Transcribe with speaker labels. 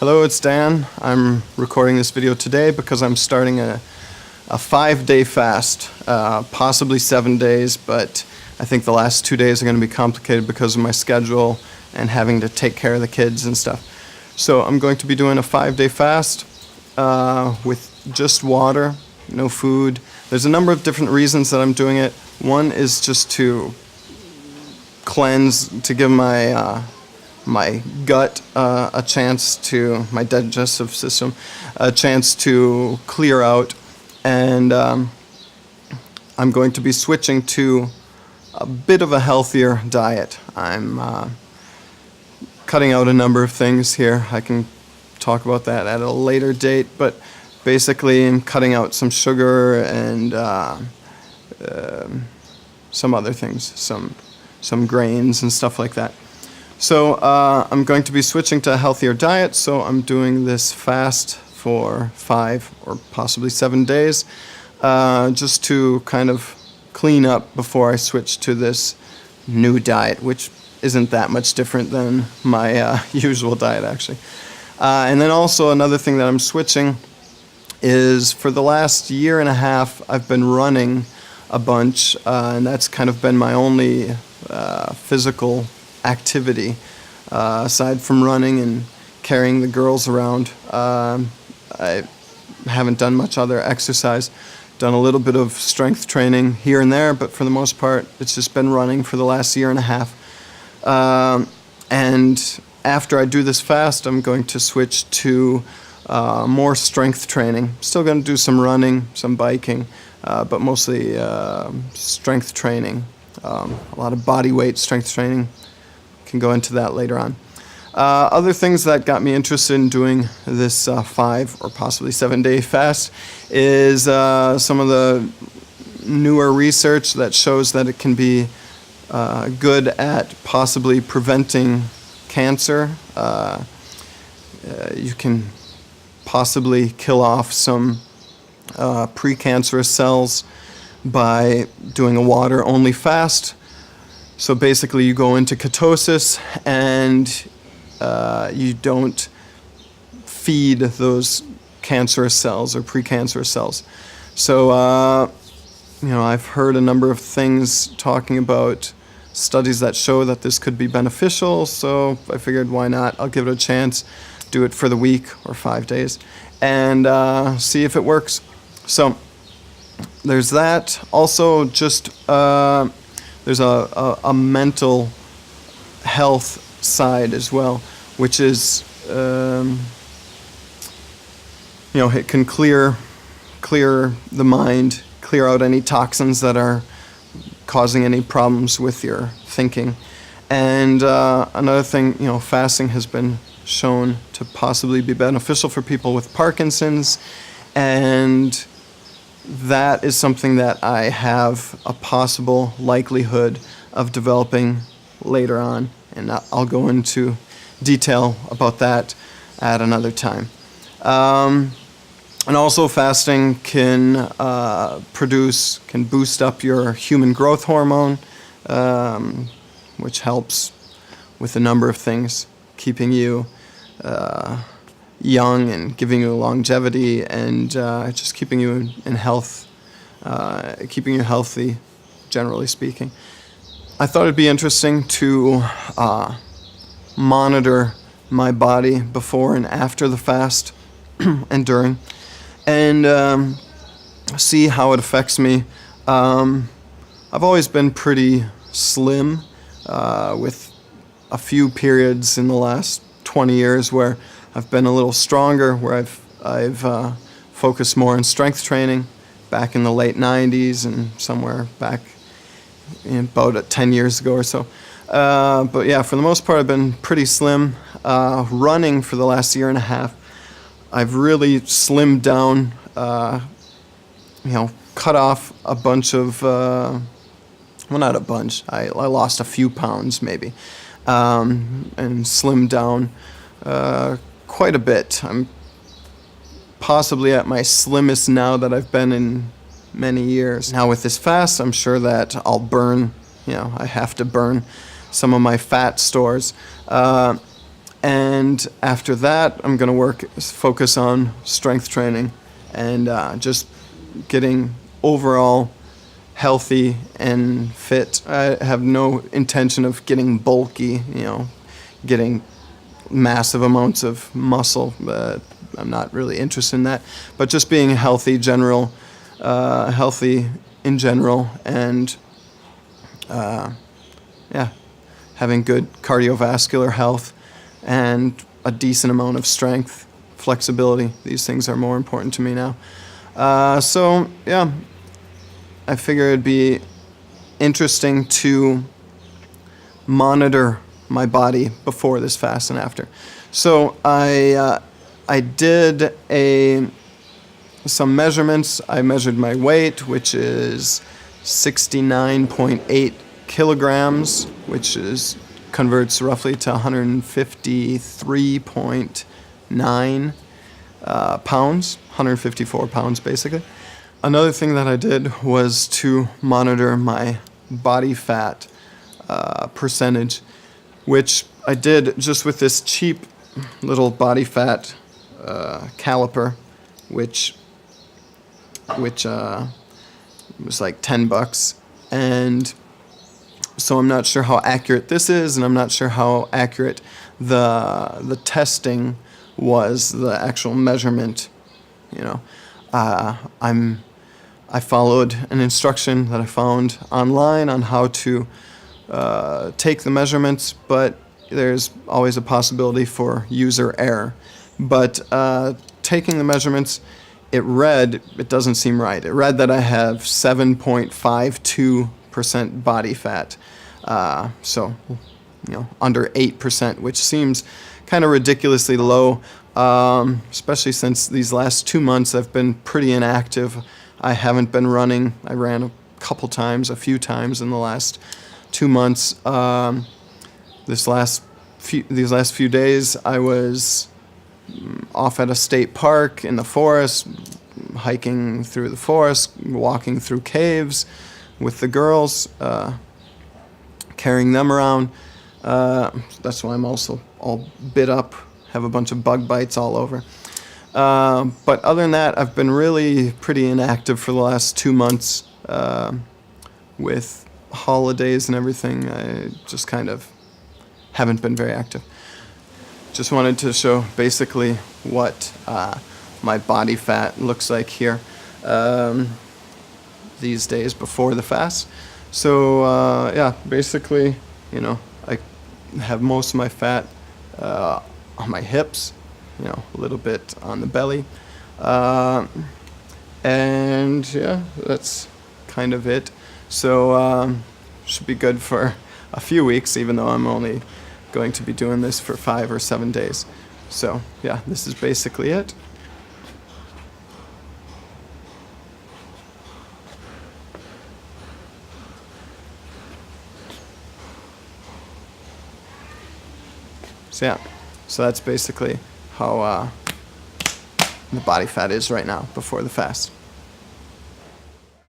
Speaker 1: Hello, it's Dan. I'm recording this video today because I'm starting a 5-day fast, possibly 7 days, but I think the last 2 days are going to be complicated because of my schedule and having to take care of the kids and stuff. So I'm going to be doing a 5-day fast with just water, no food. There's a number of different reasons that I'm doing it. One is just to cleanse, to give my gut a chance to, my digestive system, a chance to clear out, and I'm going to be switching to a bit of a healthier diet. I'm cutting out a number of things here. I can talk about that at a later date, but basically I'm cutting out some sugar and some other things, some grains and stuff like that. So I'm going to be switching to a healthier diet, so I'm doing this fast for 5 or possibly 7 days, just to kind of clean up before I switch to this new diet, which isn't that much different than my usual diet, actually. And then also another thing that I'm switching is, for the last year and a half, I've been running a bunch, and that's kind of been my only physical activity aside from running and carrying the girls around. I haven't done much other exercise. Done a little bit of strength training here and there, but for the most part it's just been running for the last year and a half. And after I do this fast, I'm going to switch to more strength training. Still going to do some running, some biking, but mostly strength training. A lot of body weight strength training. Can go into that later on. Other things that got me interested in doing this 5 or possibly 7-day fast is some of the newer research that shows that it can be good at possibly preventing cancer. You can possibly kill off some precancerous cells by doing a water-only fast. So basically you go into ketosis and you don't feed those cancerous cells or precancerous cells. So, I've heard a number of things talking about studies that show that this could be beneficial, so I figured, why not? I'll give it a chance, do it for the week or 5 days, and see if it works. So there's that. Also, just there's a mental health side as well, which is, it can clear the mind, clear out any toxins that are causing any problems with your thinking. And another thing, fasting has been shown to possibly be beneficial for people with Parkinson's, and that is something that I have a possible likelihood of developing later on, and I'll go into detail about that at another time. And also, fasting can boost up your human growth hormone, which helps with a number of things, keeping you young and giving you longevity, and just keeping you in health, keeping you healthy, generally speaking. I thought it'd be interesting to monitor my body before and after the fast and during, and see how it affects me. I've always been pretty slim, with a few periods in the last 20 years where I've been a little stronger, where I've focused more on strength training back in the late 90s and somewhere back in about 10 years ago or so. But yeah, for the most part, I've been pretty slim. Running for the last year and a half, I've really slimmed down, cut off a bunch of, well, not a bunch, I lost a few pounds maybe, and slimmed down quite a bit. I'm possibly at my slimmest now that I've been in many years. Now with this fast, I'm sure that I'll burn, I have to burn some of my fat stores. And after that, I'm going to focus on strength training and just getting overall healthy and fit. I have no intention of getting bulky, getting massive amounts of muscle. I'm not really interested in that. But just being healthy in general, and having good cardiovascular health and a decent amount of strength, flexibility. These things are more important to me now. I figure it'd be interesting to monitor my body before this fast and after. So I did some measurements. I measured my weight, which is 69.8 kilograms, which converts roughly to 153.9 pounds, 154 pounds basically. Another thing that I did was to monitor my body fat percentage, which I did just with this cheap little body fat caliper, which was like $10, and so I'm not sure how accurate this is, and I'm not sure how accurate the testing was, the actual measurement. I followed an instruction that I found online on how to take the measurements, but there's always a possibility for user error. But taking the measurements, it doesn't seem right. It read that I have 7.52% body fat, so under 8%, which seems kind of ridiculously low, especially since these last 2 months I've been pretty inactive. I haven't been running. I ran a few times in the last 2 months. These last few days I was off at a state park in the forest, hiking through the forest, walking through caves with the girls, carrying them around. That's why I'm also all bit up, have a bunch of bug bites all over. But other than that, I've been really pretty inactive for the last 2 months. With holidays and everything, I just kind of haven't been very active. Just wanted to show basically what my body fat looks like here these days before the fast. So basically, I have most of my fat on my hips, a little bit on the belly, and that's kind of it. So should be good for a few weeks, even though I'm only going to be doing this for 5 or 7 days. So this is basically it. So that's basically how the body fat is right now before the fast.